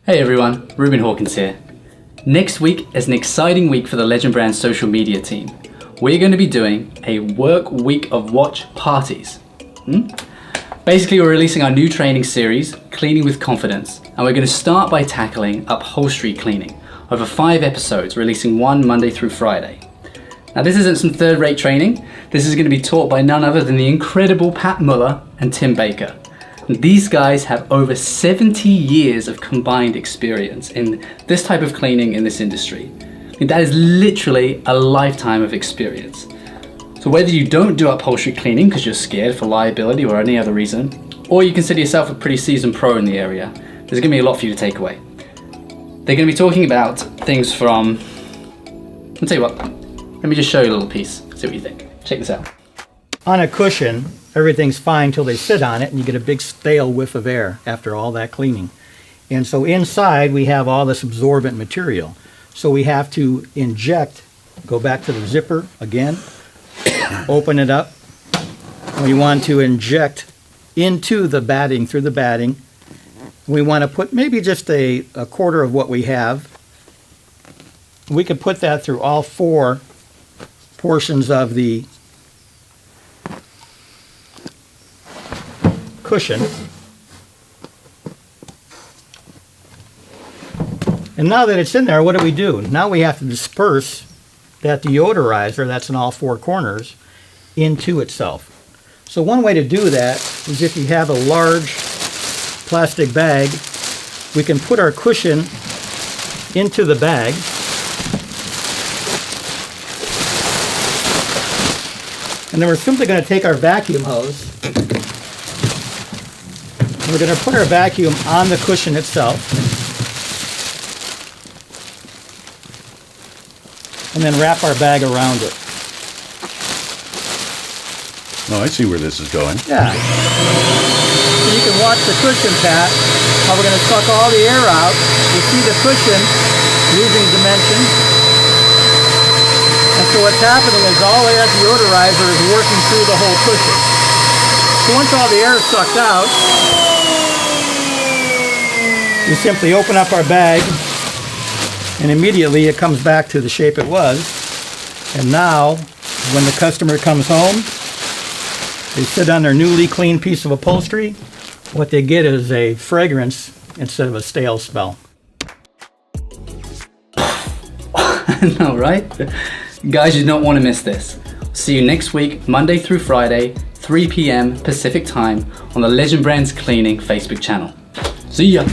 Hey everyone, Ruben Hawkins here. Next week is an exciting week for the Legend Brand social media team. We're going to be doing a work week of watch parties. Basically, we're releasing our new training series, Cleaning with Confidence, and we're going to start by tackling upholstery cleaning over 5 episodes, releasing one Monday through Friday. Now, this isn't some third-rate training. This is going to be taught by none other than the incredible Pat Muller and Tim Baker. These guys have over 70 years of combined experience in this type of cleaning in this industry. That is literally a lifetime of experience. So whether you don't do upholstery cleaning because you're scared for liability or any other reason, or you consider yourself a pretty seasoned pro in the area, there's going to be a lot for you to take away. They're going to be talking about things from, I'll tell you what, let me just show you a little piece, see what you think. Check this out. On a cushion, everything's fine till they sit on it and you get a big stale whiff of air after all that cleaning. And so inside we have all this absorbent material. So we have to inject, go back to the zipper again, open it up. We want to inject into the batting, through the batting. We want to put maybe just a quarter of what we have. We could put that through all 4 portions of the cushion. And now that it's in there, what do? Now we have to disperse that deodorizer, that's in all 4 corners, into itself. So one way to do that is if you have a large plastic bag, we can put our cushion into the bag. And then we're simply going to take our vacuum hose. We're going to put our vacuum on the cushion itself. And then wrap our bag around it. Oh, I see where this is going. Yeah. So you can watch the cushion, Pat, how we're going to suck all the air out. You see the cushion losing dimension. And so what's happening is all that deodorizer is working through the whole cushion. So once all the air is sucked out, we simply open up our bag and immediately it comes back to the shape it was. And now, when the customer comes home, they sit on their newly cleaned piece of upholstery. What they get is a fragrance instead of a stale smell. I know, right? Guys, you don't want to miss this. See you next week, Monday through Friday, 3 p.m. Pacific time on the Legend Brands Cleaning Facebook channel. See ya!